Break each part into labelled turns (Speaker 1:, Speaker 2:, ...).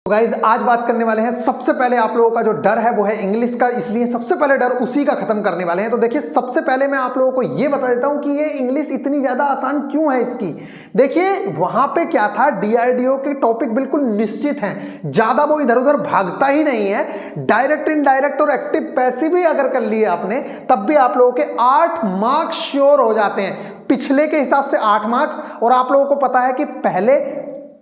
Speaker 1: तो गाइज आज बात करने वाले हैं, सबसे पहले आप लोगों का जो डर है वो है इंग्लिश का, इसलिए सबसे पहले डर उसी का खत्म करने वाले हैं। तो देखिए, सबसे पहले मैं आप लोगों को ये बता देता हूं कि ये इंग्लिश इतनी ज्यादा आसान क्यों है इसकी। देखिए वहां पे क्या था, डीआरडीओ के टॉपिक बिल्कुल निश्चित हैं, ज्यादा वो इधर उधर भागता ही नहीं है। डायरेक्ट इनडायरेक्ट और एक्टिव पैसिव भी अगर कर लिए आपने तब भी आप लोगों के 8 मार्क्स श्योर हो जाते हैं। पिछले के हिसाब से 8 मार्क्स, और आप लोगों को पता है कि पहले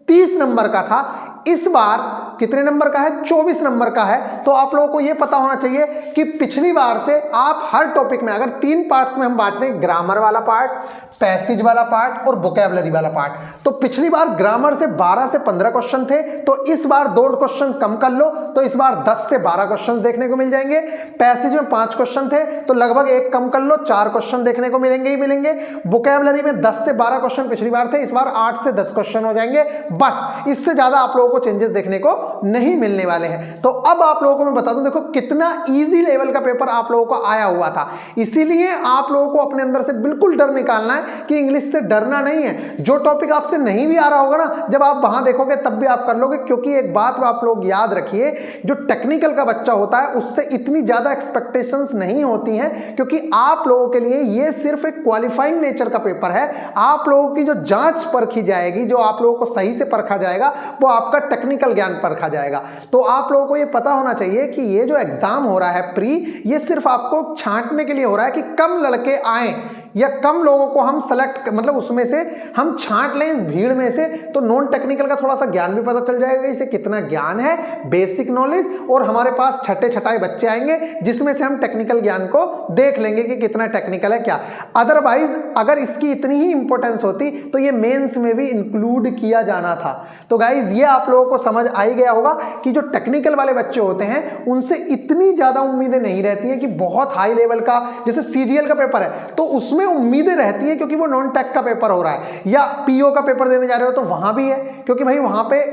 Speaker 1: 30 नंबर का था, इस बार कितने नंबर का है, 24 नंबर का है। तो आप लोगों को यह पता होना चाहिए कि पिछली बार से आप हर टॉपिक में, अगर 3 पार्ट्स में हम बांटते हैं, ग्रामर वाला पार्ट, पैसेज वाला पार्ट और वोकैबुलरी वाला पार्ट, तो पिछली बार ग्रामर से 12 से 15 क्वेश्चन थे, तो इस बार 2 क्वेश्चन कम कर लो तो इस बार 10 से 12 क्वेश्चन देखने को मिल जाएंगे। पैसेज में 5 क्वेश्चन थे तो लगभग 1 कम कर लो, 4 क्वेश्चन देखने को मिलेंगे ही मिलेंगे। वोकैबुलरी में 10 से 12 क्वेश्चन पिछली बार थे, इस बार 8 से 10 क्वेश्चन हो जाएंगे, बस इससे ज्यादा आप लोगों को चेंजेस देखने को नहीं मिलने वाले हैं। तो अब आप लोगों को मैं बता दूं, देखो कितना इजी लेवल का पेपर आप लोगों को आया हुआ था, इसीलिए आप लोगों को अपने अंदर से बिल्कुल डर निकालना है कि इंग्लिश से डरना नहीं है। जो टॉपिक आपसे नहीं भी आ रहा होगा ना, जब आप वहां देखोगे तब भी आप कर लोगे, क्योंकि एक बात आप लोग याद रखिए, जो टेक्निकल का बच्चा होता है उससे इतनी ज्यादा एक्सपेक्टेशंस नहीं होती हैं, क्योंकि आप लोगों के लिए ये सिर्फ एक क्वालिफाइंग नेचर का पेपर है। आप लोगों की जो जांच परखी जाएगी, जो आप लोगों को सही से परखा जाएगा, वो आपका टेक्निकल ज्ञान परखा जाएगा। तो आप लोगों को ये पता होना चाहिए कि ये जो एग्जाम हो रहा है प्री, ये सिर्फ आपको छांटने के लिए हो रहा है कि कम लड़के आए या कम लोगों को हम सेलेक्ट, मतलब उसमें से हम छांट लें इस भीड़ में से, तो नॉन टेक्निकल का थोड़ा सा ज्ञान भी पता चल जाएगा, इसे कितना ज्ञान है, बेसिक नॉलेज, और हमारे पास छठे छठाई बच्चे आएंगे जिसमें से हम टेक्निकल ज्ञान को देख लेंगे कि कितना टेक्निकल है क्या। अदरवाइज अगर इसकी इतनी ही इंपॉर्टेंस होती तो ये मेंस में भी इंक्लूड किया जाना था। तो गाइज ये आप लोगों को समझ आ ही गया होगा कि जो टेक्निकल वाले बच्चे होते हैं उनसे इतनी ज्यादा उम्मीदें नहीं रहती है कि बहुत हाई लेवल का, जैसे सीजीएल का पेपर है तो उसमें उम्मीदें रहती है क्योंकि वो नॉन टेक का पेपर हो रहा है, या पीओ का पेपर देने जा रहे हो तो वहां भी है, क्योंकि भाई वहां पे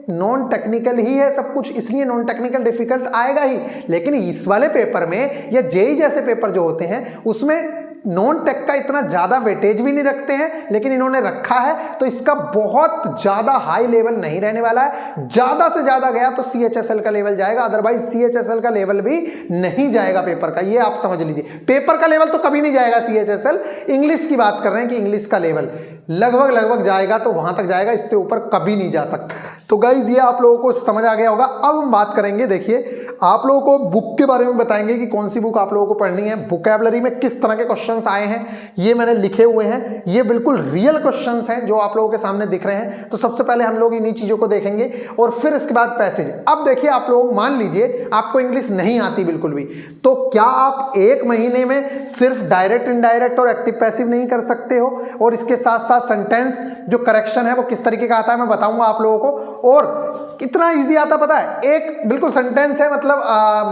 Speaker 1: नॉन टेक्निकल ही है सब कुछ, इसलिए नॉन टेक्निकल डिफिकल्ट आएगा ही। लेकिन इस वाले पेपर में या जेई जैसे पेपर जो होते हैं उसमें नॉन टेक का इतना ज्यादा वेटेज भी नहीं रखते हैं, लेकिन इन्होंने रखा है तो इसका बहुत ज्यादा हाई लेवल नहीं रहने वाला है। ज्यादा से ज्यादा गया तो सीएचएसएल का लेवल जाएगा, अदरवाइज सीएचएसएल का लेवल भी नहीं जाएगा पेपर का, ये आप समझ लीजिए। पेपर का लेवल तो कभी नहीं जाएगा सीएचएसएल, इंग्लिश की बात कर रहे हैं कि इंग्लिश का लेवल लगभग जाएगा तो वहां तक जाएगा, इससे ऊपर कभी नहीं जा सकता। तो गाइज ये आप लोगों को समझ आ गया होगा। अब हम बात करेंगे, देखिए आप लोगों को बुक के बारे में बताएंगे कि कौन सी बुक आप लोगों को पढ़नी है, वोकैबुलरी में किस तरह के क्वेश्चंस आए हैं ये मैंने लिखे हुए हैं, ये बिल्कुल रियल क्वेश्चंस हैं जो आप लोगों के सामने दिख रहे हैं। तो सबसे पहले हम लोग इन्हीं चीजों को देखेंगे और फिर इसके बाद पैसेज। अब देखिए आप लोग, मान लीजिए आपको इंग्लिश नहीं आती बिल्कुल भी, तो क्या आप 1 महीने में सिर्फ डायरेक्ट इनडायरेक्ट और एक्टिव पैसिव नहीं कर सकते हो, और इसके साथ साथ सेंटेंस जो करेक्शन है वो किस तरीके का आता है मैं बताऊंगा आप लोगों को। और कितना इजी आता पता है, एक बिल्कुल सेंटेंस है, मतलब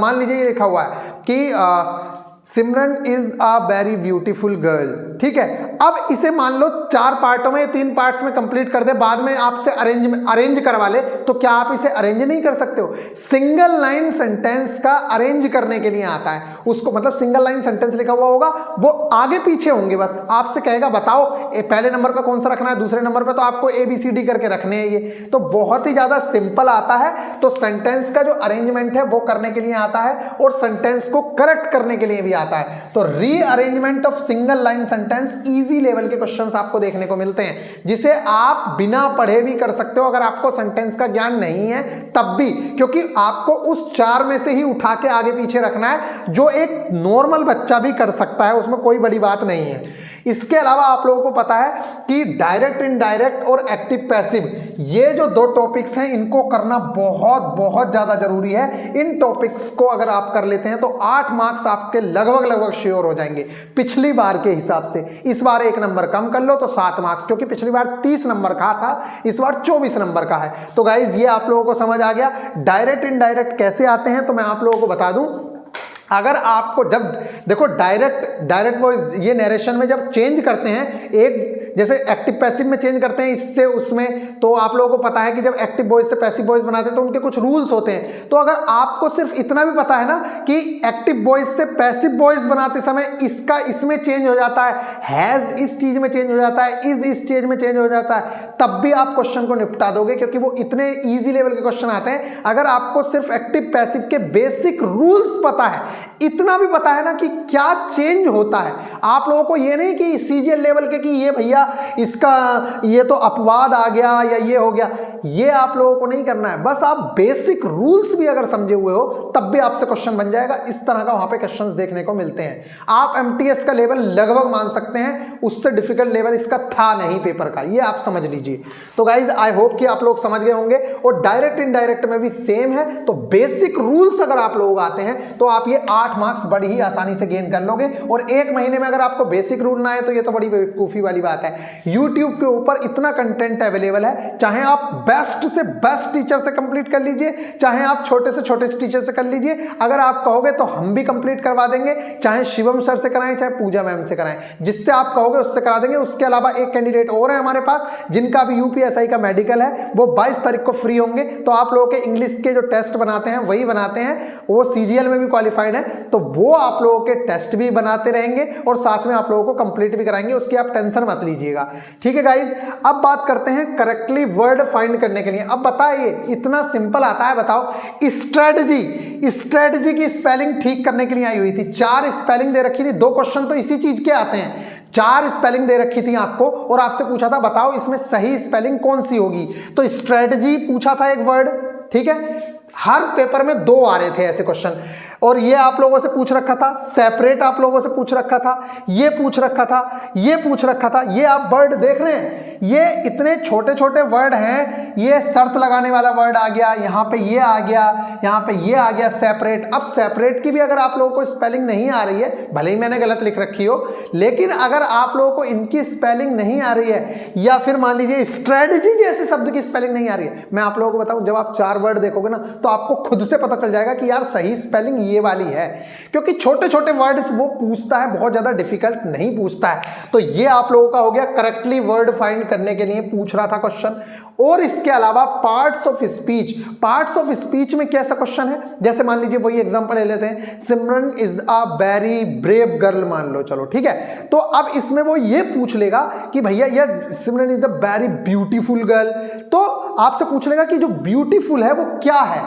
Speaker 1: मान लीजिए ये लिखा हुआ है कि Simran is a very beautiful girl, ठीक है। अब इसे मान लो 4 पार्टों में, 3 पार्ट्स में कंप्लीट कर दे, बाद में आपसे अरेंज करवा ले, तो क्या आप इसे अरेंज नहीं कर सकते हो? सिंगल लाइन सेंटेंस का अरेंज करने के लिए आता है उसको, मतलब सिंगल लाइन सेंटेंस लिखा हुआ होगा, वो आगे पीछे होंगे, बस आपसे कहेगा बताओ पहले नंबर का कौन सा रखना है, दूसरे नंबर पर तो आपको ABCD करके रखने हैं। ये तो बहुत ही ज्यादा सिंपल आता है। तो सेंटेंस का जो अरेंजमेंट है वो करने के लिए आता है, और सेंटेंस को करेक्ट करने के लिए भी आता है। तो rearrangement of single line sentence easy level के क्वेश्चंस आपको देखने को मिलते हैं, जिसे आप बिना पढ़े भी कर सकते हो अगर आपको सेंटेंस का ज्ञान नहीं है तब भी, क्योंकि आपको उस 4 में से ही उठा के आगे पीछे रखना है, जो एक नॉर्मल बच्चा भी कर सकता है, उसमें कोई बड़ी बात नहीं है। इसके अलावा आप लोगों को पता है कि डायरेक्ट इनडायरेक्ट और एक्टिव पैसिव, ये जो 2 टॉपिक्स हैं इनको करना बहुत ज्यादा जरूरी है। इन टॉपिक्स को अगर आप कर लेते हैं तो 8 मार्क्स आपके लगभग श्योर हो जाएंगे पिछली बार के हिसाब से। इस बार 1 नंबर कम कर लो तो 7 मार्क्स, क्योंकि पिछली बार 30 नंबर का था, इस बार 24 नंबर का है। तो गाइज ये आप लोगों को समझ आ गया। डायरेक्ट इनडायरेक्ट कैसे आते हैं तो मैं आप लोगों को बता दूं। अगर आपको जब देखो डायरेक्ट वो ये नरेशन में जब चेंज करते हैं, एक जैसे एक्टिव पैसिव में चेंज करते हैं इससे उसमें, तो आप लोगों को पता है कि जब एक्टिव वॉइस से पैसिव वॉइस बनाते हैं तो उनके कुछ रूल्स होते हैं। तो अगर आपको सिर्फ इतना भी पता है ना कि एक्टिव वॉइस से पैसिव वॉइस बनाते समय इसका इसमें चेंज हो जाता है, हैज इस चीज में चेंज हो जाता है, इज इस चीज में चेंज हो जाता है, तब भी आप क्वेश्चन को निपटा दोगे, क्योंकि वो इतने इजी लेवल के क्वेश्चन आते हैं। अगर आपको सिर्फ एक्टिव पैसिव के बेसिक रूल्स पता है, इतना भी पता है ना कि क्या चेंज होता है, आप लोगों को ये नहीं कि सीजीएल लेवल के कि ये भैया इसका ये तो अपवाद आ गया या ये हो गया, ये आप लोगों को नहीं करना है। बस आप बेसिक रूल्स भी अगर समझे हुए हो तब भी आपसे क्वेश्चन बन जाएगा। इस तरह का वहां पे क्वेश्चंस देखने को मिलते हैं। आप एमटीएस का लेवल लगभग मान सकते हैं, उससे डिफिकल्ट लेवल इसका था नहीं पेपर का, ये आप समझ लीजिए। तो गाइज आई होप कि आप लोग समझ गए होंगे, और डायरेक्ट इनडायरेक्ट में भी सेम है। तो बेसिक रूल्स अगर आप लोग आते हैं तो आप ये 8 मार्क्स बड़ी ही आसानी से गेन कर लोगे। और 1 महीने में अगर आपको बेसिक रूल ना आए तो ये तो बड़ी बेवकूफी वाली बात है। यूट्यूब के ऊपर इतना कंटेंट अवेलेबल है, चाहे आप बेस्ट से बेस्ट टीचर से कंप्लीट कर लीजिए, चाहे आप छोटे से छोटे टीचर से कर लीजिए। अगर आप कहोगे तो हम भी कंप्लीट करवा देंगे, चाहे शिवम सर से कराएं चाहे पूजा मैम से कराएं, जिससे आप कहोगे उससे करा देंगे। उसके अलावा एक कैंडिडेट और है हमारे पास जिनका भी यूपीएसआई का मेडिकल है, वो 22 तारीख को फ्री होंगे। तो आप लोगों के इंग्लिश के जो टेस्ट बनाते हैं वही बनाते हैं, वो सीजीएल में भी क्वालिफाइड है, तो वो आप लोगों के टेस्ट भी बनाते रहेंगे और साथ में आप लोगों को कंप्लीट भी कराएंगे, उसकी आप टेंशन मत लीजिएगा। ठीक है गाइज, अब बात करते हैं करेक्टली वर्ड फाइंड करने के लिए। अब बताइए, इतना सिंपल आता है, बताओ स्ट्रेटजी की स्पेलिंग ठीक करने के लिए आई हुई थी। 4 स्पेलिंग दे रखी थी, 2 क्वेश्चन तो इसी चीज के आते हैं। 4 स्पेलिंग दे रखी थी आपको और आपसे पूछा था बताओ इसमें सही स्पेलिंग कौन सी होगी। तो स्ट्रेटजी पूछा था एक वर्ड, ठीक है। हर पेपर में 2 आ रहे थे ऐसे क्वेश्चन, और ये आप लोगों से पूछ रखा था, सेपरेट आप लोगों से पूछ रखा था, ये पूछ रखा था, ये पूछ रखा था। ये आप वर्ड देख रहे हैं, ये इतने छोटे छोटे वर्ड हैं। ये शर्त लगाने वाला वर्ड आ गया, यहाँ पे ये आ गया, यहाँ पे ये आ गया सेपरेट। अब सेपरेट की भी अगर आप लोगों को स्पेलिंग नहीं आ रही है, भले ही मैंने गलत लिख रखी हो, लेकिन अगर आप लोगों को इनकी स्पेलिंग नहीं आ रही है, या फिर मान लीजिए स्ट्रेटजी जैसे शब्द की स्पेलिंग नहीं आ रही है, मैं आप लोगों को बताऊं, जब आप 4 वर्ड देखोगे ना तो आपको खुद से पता चल जाएगा कि यार सही स्पेलिंग ये वाली है। क्योंकि छोटे छोटे वर्ड्स वो पूछता है, बहुत ज्यादा डिफिकल्ट नहीं पूछता है। तो ये आप लोगों का हो गया करेक्टली वर्ड फाइंड करने के लिए पूछ रहा था क्वेश्चन। और इसके अलावा पार्ट्स ऑफ स्पीच में कैसा क्वेश्चन है, जैसे मान लीजिए वही एग्जांपल ले लेते हैं, Simran is a very brave girl मान लो, चलो ठीक है। तो अब इसमें वो ये पूछ लेगा कि भैया ये Simran is a very beautiful girl, तो आपसे पूछ लेगा कि जो ब्यूटीफुल है वो क्या है,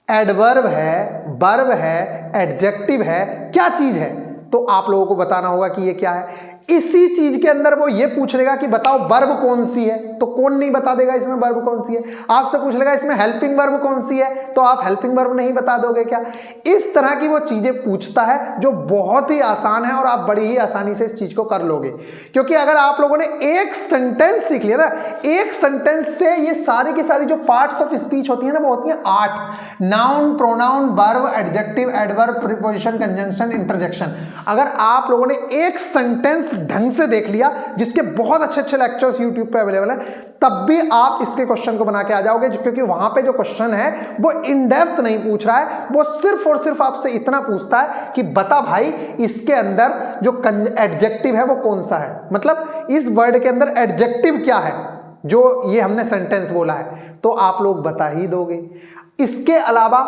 Speaker 1: एडवर्ब है, वर्ब है, एडजेक्टिव है, क्या चीज है। तो आप लोगों को बताना होगा कि ये क्या है। इसी चीज के अंदर वो ये पूछ लेगा कि बताओ वर्ब कौन सी है, तो कौन नहीं बता देगा इसमें वर्ब कौन सी है। आपसे पूछ लेगा इसमें हेल्पिंग वर्ब कौन सी है, तो आप हेल्पिंग वर्ब नहीं बता दोगे क्या। इस तरह की वो चीजें पूछता है जो बहुत ही आसान है और आप बड़ी ही आसानी से इस चीज को कर लोगे। क्योंकि अगर आप लोगों ने एक सेंटेंस सीख लिया ना, एक सेंटेंस से ये सारी की सारी जो पार्ट्स ऑफ स्पीच होती है ना, वो होती है 8, noun, pronoun, verb, adjective, adverb, preposition, conjunction, interjection. अगर आप लोगों ने एक सेंटेंस ढंग से देख लिया, जिसके बहुत अच्छे अच्छे लेक्चर्स YouTube पे अवेलेबल है, तब भी आप इसके क्वेश्चन को बना के आ जाओगे। क्योंकि वहां पे जो क्वेश्चन है वो इन डेप्थ नहीं पूछ रहा है, वो सिर्फ और सिर्फ आपसे इतना पूछता है कि बता भाई इसके अंदर जो एडजेक्टिव है वो कौन सा है, मतलब इस वर्ड के अंदर एडजेक्टिव क्या है जो ये हमने सेंटेंस बोला है, तो आप लोग बता ही दोगे। इसके अलावा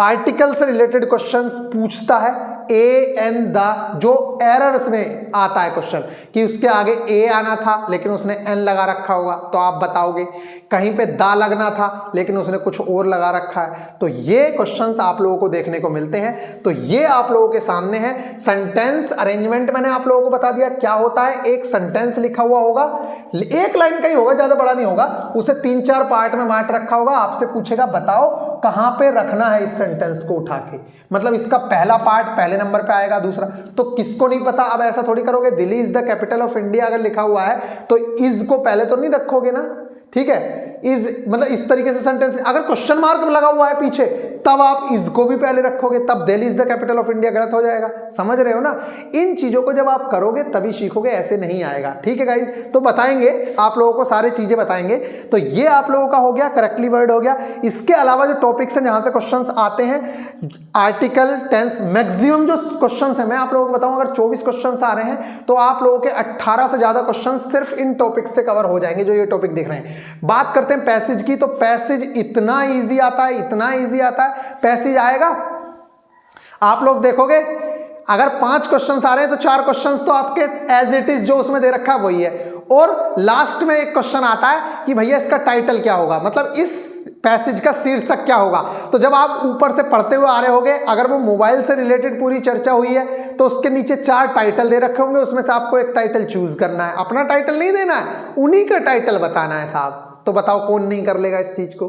Speaker 1: आर्टिकल से रिलेटेड क्वेश्चंस पूछता है, ए एन द, जो एरर्स में आता है क्वेश्चन कि उसके आगे ए आना था लेकिन उसने एन लगा रखा होगा, तो आप बताओगे। कहीं पे दा लगना था लेकिन उसने कुछ और लगा रखा है, तो ये क्वेश्चंस आप लोगों को देखने को मिलते हैं। तो ये आप लोगों के सामने है। सेंटेंस अरेंजमेंट मैंने आप लोगों को बता दिया क्या होता है। एक सेंटेंस लिखा हुआ होगा, एक लाइन का ही होगा, ज्यादा बड़ा नहीं होगा, उसे 3-4 पार्ट में बांट रखा होगा। आपसे पूछेगा बताओ कहां पे रखना है इस सेंटेंस को उठा के, मतलब इसका पहला पार्ट पहले नंबर पे आएगा, दूसरा तो किसको नहीं पता। अब ऐसा थोड़ी करोगे, Delhi is the capital of India अगर लिखा हुआ है तो इज को पहले तो नहीं रखोगे ना, ठीक है। इज मतलब इस तरीके से सेंटेंस, अगर क्वेश्चन मार्क लगा हुआ है पीछे तब आप इसको भी पहले रखोगे, तब Delhi is the capital of India गलत हो जाएगा। समझ रहे हो ना? इन चीजों को जब आप करोगे तभी सीखोगे, ऐसे नहीं आएगा। ठीक है गाइज, तो बताएंगे आप लोगों को, सारी चीजें बताएंगे। तो ये आप लोगों का हो गया, करेक्टली वर्ड हो गया। इसके अलावा जो टॉपिक्स हैं जहां से क्वेश्चंस आते हैं, आर्टिकल, टेंस, मैक्सिमम जो क्वेश्चंस हैं मैं आप लोगों को बताऊं, अगर 24 क्वेश्चंस आ रहे हैं तो आप लोगों के 18 से ज्यादा क्वेश्चंस सिर्फ इन टॉपिक्स से कवर हो जाएंगे जो ये टॉपिक दिख रहे हैं। बात करते हैं पैसेज की, तो पैसेज इतना ईजी आता है, इतना ईजी आता है। पैसेज आएगा, आप लोग देखोगे अगर 5 क्वेश्चंस आ रहे हैं तो 4 क्वेश्चंस तो आपके एज इट इज जो उसमें दे रखा है वही है, और लास्ट में एक क्वेश्चन आता है कि भैया इसका टाइटल क्या होगा, मतलब इस पैसेज का शीर्षक क्या होगा। तो जब आप ऊपर से पढ़ते हुए आ रहे होगे, अगर वो मोबाइल से रिलेटेड पूरी चर्चा हुई है तो उसके नीचे 4 टाइटल दे रखे होंगे, उसमें से आपको एक टाइटल चूज करना है। अपना टाइटल नहीं देना है, उन्हीं का टाइटल बताना है साहब। तो बताओ कौन नहीं कर लेगा इस चीज को।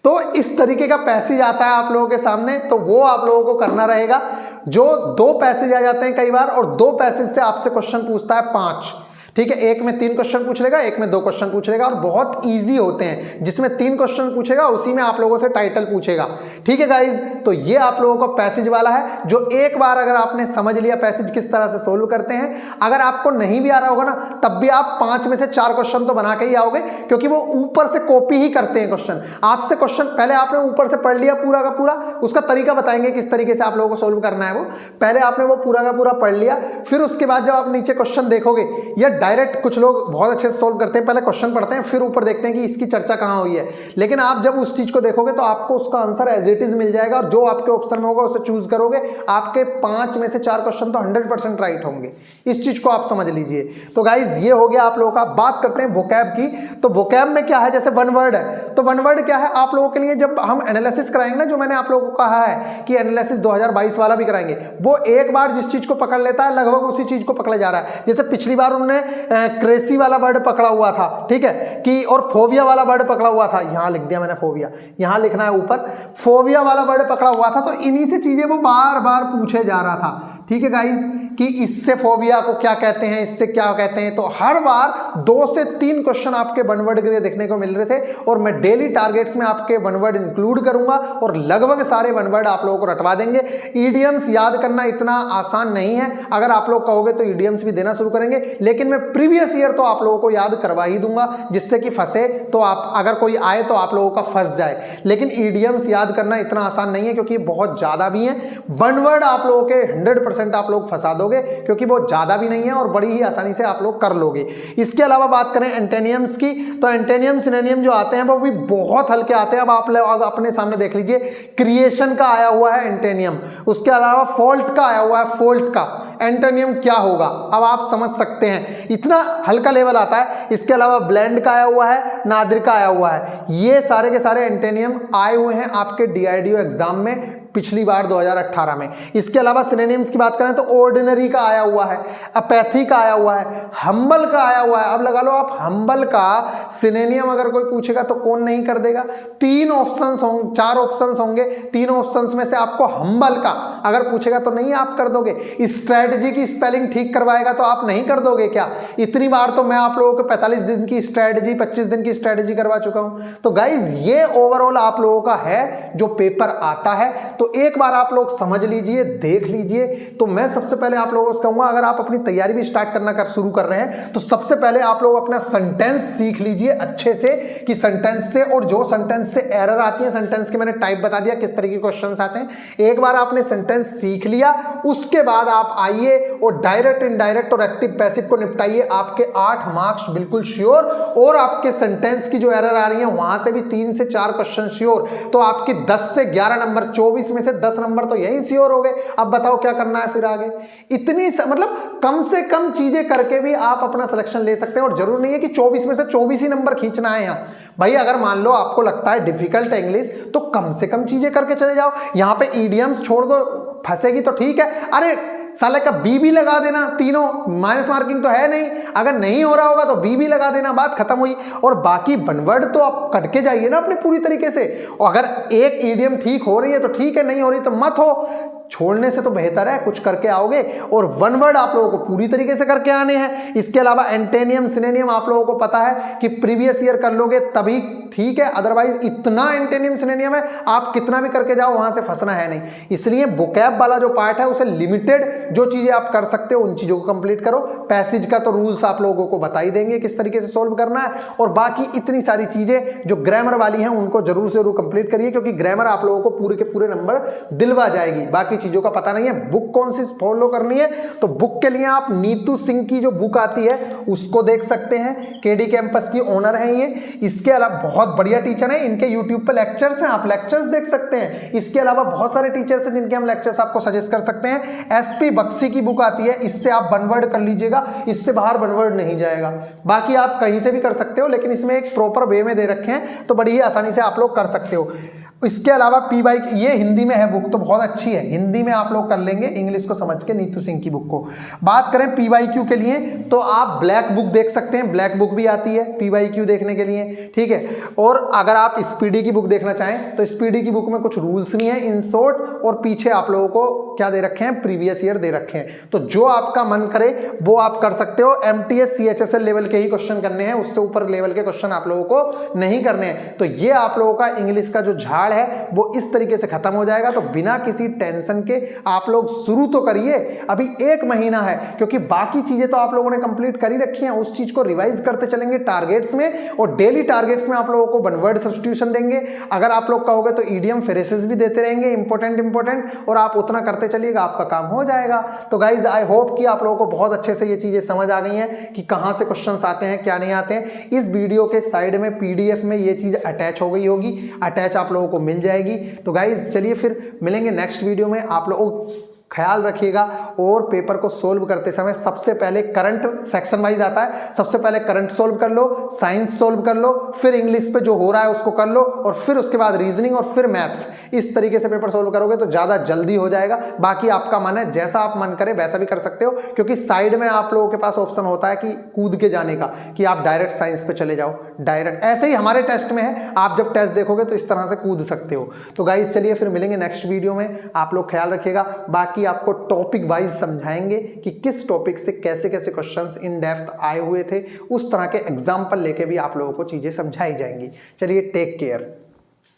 Speaker 1: तो इस तरीके का पैसेज आता है आप लोगों के सामने, तो वो आप लोगों को करना रहेगा। जो 2 पैसेज आ जाते हैं कई बार, और 2 पैसेज से आपसे क्वेश्चन पूछता है 5। ठीक है, एक में 3 क्वेश्चन पूछ लेगा, एक में 2 क्वेश्चन पूछ लेगा, और बहुत इजी होते हैं। जिसमें 3 क्वेश्चन पूछेगा उसी में आप लोगों से टाइटल पूछेगा। ठीक है गाइज, तो ये आप लोगों को पैसेज वाला है, जो एक बार अगर आपने समझ लिया पैसेज किस तरह से सोल्व करते हैं, अगर आपको नहीं भी आ रहा होगा ना तब भी आप 5 में से 4 क्वेश्चन तो बना के ही आओगे, क्योंकि वो ऊपर से कॉपी ही करते हैं क्वेश्चन। आपसे क्वेश्चन पहले आपने ऊपर से पढ़ लिया पूरा का पूरा, उसका तरीका बताएंगे किस तरीके से आप लोगों को सोल्व करना है। वो पहले आपने वो पूरा का पूरा पढ़ लिया, फिर उसके बाद जब आप नीचे क्वेश्चन देखोगे, या डायरेक्ट कुछ लोग बहुत अच्छे से सोल्व करते हैं, पहले क्वेश्चन पढ़ते हैं फिर ऊपर देखते हैं कि इसकी चर्चा कहां हुई है। लेकिन आप जब उस चीज को देखोगे तो आपको उसका आंसर एज इट इज मिल जाएगा, और जो आपके ऑप्शन में होगा उसे चूज करोगे, आपके 5 में से 4 क्वेश्चन तो 100% राइट होंगे। इस चीज को आप समझ लीजिए। तो गाइज ये हो गया आप लोगों का। बात करते हैं वोकैब की। तो वोकैब में क्या है, जैसे वन वर्ड है, तो वन वर्ड क्या है आप लोगों के लिए, जब हम एनालिसिस कराएंगे ना, जो मैंने आप लोगों को कहा है कि एनालिसिस 2022 वाला भी कराएंगे, वो एक बार जिस चीज को पकड़ लेता है लगभग उसी चीज को पकड़ा जा रहा है। जैसे पिछली बार उन्होंने क्रेसी वाला वर्ड पकड़ा हुआ था, ठीक है, कि और फोबिया वाला वर्ड पकड़ा हुआ था, यहां लिख दिया मैंने फोबिया, यहां लिखना है ऊपर, फोबिया वाला वर्ड पकड़ा हुआ था। तो इन्हीं से चीजें वो बार बार पूछे जा रहा था। ठीक है गाइज, कि इससे फोबिया को क्या कहते हैं, इससे क्या कहते हैं। तो हर बार 2 से 3 क्वेश्चन आपके वन वर्ड के लिए देखने को मिल रहे थे, और मैं डेली टारगेट्स में आपके वन वर्ड इंक्लूड करूंगा, और लगभग सारे वन वर्ड आप लोगों को रटवा देंगे। ईडियम्स याद करना इतना आसान नहीं है, अगर आप लोग कहोगे तो ईडियम्स भी देना शुरू करेंगे, लेकिन मैं प्रीवियस ईयर तो आप लोगों को याद करवा ही दूंगा, जिससे कि फंसे तो आप, अगर कोई आए तो आप लोगों का फंस जाए। लेकिन ईडियम्स याद करना इतना आसान नहीं है, क्योंकि बहुत ज्यादा भी है। वन वर्ड आप लोगों के 100% आप लोग फंसा दोगे, क्योंकि वो ज्यादा भी नहीं है और बड़ी ही आसानी से आप लोग कर लोगे। इसके अलावा बात करें एंटेनियम्स की, तो एंटेनियम सिनोनियम जो आते हैं वो भी बहुत हल्के आते हैं। अब आप लोग अपने सामने देख लीजिए, क्रिएशन का आया हुआ है एंटेनियम, उसके अलावा फॉल्ट का आया हुआ है, फॉल्ट का एंटोनियम क्या होगा अब आप समझ सकते हैं, इतना हल्का लेवल आता है। इसके अलावा ब्लेंड का आया हुआ है, नादिर का आया हुआ है। ये सारे के सारे एंटोनियम आए हुए हैं आपके डीआईडीओ एग्जाम में पिछली बार 2018 में। इसके अलावा सिनोनिम्स की बात करें तो ऑर्डिनरी का आया हुआ है, अपैथी का आया हुआ है, हम्बल का आया हुआ है। अब लगा लो आप हम्बल का सिनोनिम अगर कोई पूछेगा तो कौन नहीं कर देगा। 3 ऑप्शंस होंगे, 4 ऑप्शंस होंगे, 3 ऑप्शंस में से आपको हम्बल का अगर पूछेगा तो नहीं आप कर दोगे। स्ट्रेटजी की स्पेलिंग ठीक करवाएगा तो आप नहीं कर दोगे क्या? इतनी बार तो मैं आप लोगों को 45 दिन की स्ट्रेटजी, 25 दिन की स्ट्रेटजी करवा चुका हूं। तो गाइज ये ओवरऑल आप लोगों का है जो पेपर आता है। तो एक बार आप लोग समझ लीजिए, देख लीजिए। तो मैं सबसे पहले आप लोगों से कहूंगा, अगर आप अपनी तैयारी भी स्टार्ट करना शुरू कर रहे हैं तो सबसे पहले आप लोग अपना सेंटेंस सीख लीजिए अच्छे से, कि सेंटेंस से, और जो सेंटेंस से एरर आती है सेंटेंस के मैंने टाइप बता दिया, किस तरीके के क्वेश्चंस आते हैं। एक बार आपने सेंटेंस सीख लिया, उसके बाद आप आइए और डायरेक्ट, इनडायरेक्ट और एक्टिव पैसिव को निपटाइए। आपके 8 मार्क्स बिल्कुल श्योर, और आपके सेंटेंस की जो एरर आ रही है वहां से भी 3 से 4 क्वेश्चन श्योर। तो आपके 10 से 11 नंबर, 24 में से 10 नंबर तो यही श्योर हो गए। अब बताओ क्या करना है फिर आगे। इतनी मतलब कम से कम चीजें करके भी आप अपना सिलेक्शन ले सकते हैं, और जरूर नहीं है कि 24 में से 24 ही नंबर खींचना है यहाँ। भाई अगर मान लो आपको लगता है डिफिकल्ट है इंग्लिश, तो कम से कम चीजें करके चले जाओ। यहां पे ईडियम्स छोड़ दो, फंसेगी तो ठीक है, अरे साले का बी भी लगा देना, तीनों माइनस मार्किंग तो है नहीं। अगर नहीं हो रहा होगा तो बी भी लगा देना, बात खत्म हुई। और बाकी वन वर्ड तो आप कट के जाइए ना अपने पूरी तरीके से। और अगर एक ईडियम ठीक हो रही है तो ठीक है, नहीं हो रही तो मत हो। छोड़ने से तो बेहतर है कुछ करके आओगे, और वन वर्ड आप लोगों को पूरी तरीके से करके आने हैं। इसके अलावा एंटेनियम सिनोनियम आप लोगों को पता है कि प्रीवियस ईयर कर लोगे तभी ठीक है, अदरवाइज इतना एंटेनियम सिनोनियम है आप कितना भी करके जाओ वहां से फंसना है नहीं। इसलिए वोकैब वाला जो पार्ट है उसे लिमिटेड जो चीजें आप कर सकते हो उन चीजों को कंप्लीट करो। पैसेज का तो रूल्स आप लोगों को बता ही देंगे किस तरीके से सोल्व करना है, और बाकी इतनी सारी चीजें जो ग्रामर वाली हैं उनको जरूर से जरूर कंप्लीट करिए, क्योंकि ग्रामर आप लोगों को पूरे के पूरे नंबर दिलवा जाएगी। बाकी चीजों का पता नहीं है बुक कौन सी फॉलो करनी है, तो बुक के लिए आप नीतू सिंह की जो बुक आती है उसको देख सकते हैं। केडी कैंपस की ओनर है ये। इसके अलावा बहुत बढ़िया टीचर है, इनके यूट्यूब पे लेक्चर्स हैं, आप लेक्चर्स देख सकते हैं। इसके अलावा बहुत सारे टीचर्स हैं जिनके हम लेक्चर्स आपको सजेस्ट कर सकते हैं। एसपी बक्सी की बुक आती है, इससे आप वन वर्ड कर लीजिएगा, इससे बाहर वन वर्ड नहीं जाएगा। बाकी आप कहीं से भी कर सकते हो, लेकिन इसमें एक प्रॉपर वे में दे रखे हैं तो बड़ी ही आसानी से आप लोग कर सकते हो। इसके अलावा पी बाई ये हिंदी में है बुक, तो बहुत अच्छी है, हिंदी में आप लोग कर लेंगे इंग्लिश को समझ के नीतू सिंह की बुक को। बात करें पी वाई क्यू के लिए तो आप ब्लैक बुक देख सकते हैं, ब्लैक बुक भी आती है पी वाई क्यू देखने के लिए, ठीक है। और अगर आप स्पीडी की बुक देखना चाहें तो स्पीडी की बुक में कुछ रूल्स नहीं है इन शॉर्ट, और पीछे आप लोगों को क्या दे रखे हैं, प्रीवियस ईयर दे रखे हैं, तो जो आपका मन करे वो आप कर सकते हो। एमटीएस सीएचएसएल लेवल के ही क्वेश्चन करने हैं, उससे ऊपर लेवल के क्वेश्चन आप लोगों को नहीं करने हैं। तो ये आप लोगों का इंग्लिश का जो झाड़ है वो इस तरीके से खत्म हो जाएगा। तो बिना किसी टेंशन के आप लोग शुरू तो करिए, अभी 1 महीना है, क्योंकि बाकी चीजें तो आप लोगों ने कंप्लीट कर ही रखी हैं, उस चीज को रिवाइज करते चलेंगे टारगेट्स में, और डेली टारगेट्स में आप लोगों को वन वर्ड सब्स्टिट्यूशन देंगे। अगर आप लोग कहोगे तो ईडीएम फ्रेजेस भी देते रहेंगे इंपॉर्टेंट, और आप उतना करते चलिएगा, आपका काम हो जाएगा। तो गाइज आई होप कि आप लोगों को बहुत अच्छे से ये चीजें समझ आ गई हैं कि कहां से क्वेश्चंस आते हैं क्या नहीं आते हैं। इस वीडियो के साइड में पीडीएफ में ये चीज अटैच हो गई होगी, अटैच आप लोगों को मिल जाएगी। तो गाइज चलिए फिर मिलेंगे नेक्स्ट वीडियो में। आप लोग ख्याल रखिएगा, और पेपर को सोल्व करते समय सबसे पहले करंट सेक्शन वाइज आता है, सबसे पहले करंट सोल्व कर लो, साइंस सोल्व कर लो, फिर इंग्लिश पे जो हो रहा है उसको कर लो, और फिर उसके बाद रीजनिंग और फिर मैथ्स। इस तरीके से पेपर सोल्व करोगे तो ज़्यादा जल्दी हो जाएगा। बाकी आपका मन है, जैसा आप मन करे वैसा भी कर सकते हो, क्योंकि साइड में आप लोगों के पास ऑप्शन होता है कि कूद के जाने का, कि आप डायरेक्ट साइंस पे चले जाओ, डायरेक्ट ऐसे ही हमारे टेस्ट में है, आप जब टेस्ट देखोगे तो इस तरह से कूद सकते हो। तो गाइस चलिए फिर मिलेंगे नेक्स्ट वीडियो में, आप लोग ख्याल रखिएगा। बाकी आपको टॉपिक वाइज समझाएंगे कि किस टॉपिक से कैसे कैसे क्वेश्चंस इन डेप्थ आए हुए थे, उस तरह के एग्जाम्पल लेके भी आप लोगों को चीजें समझाई जाएंगी। चलिए टेक केयर।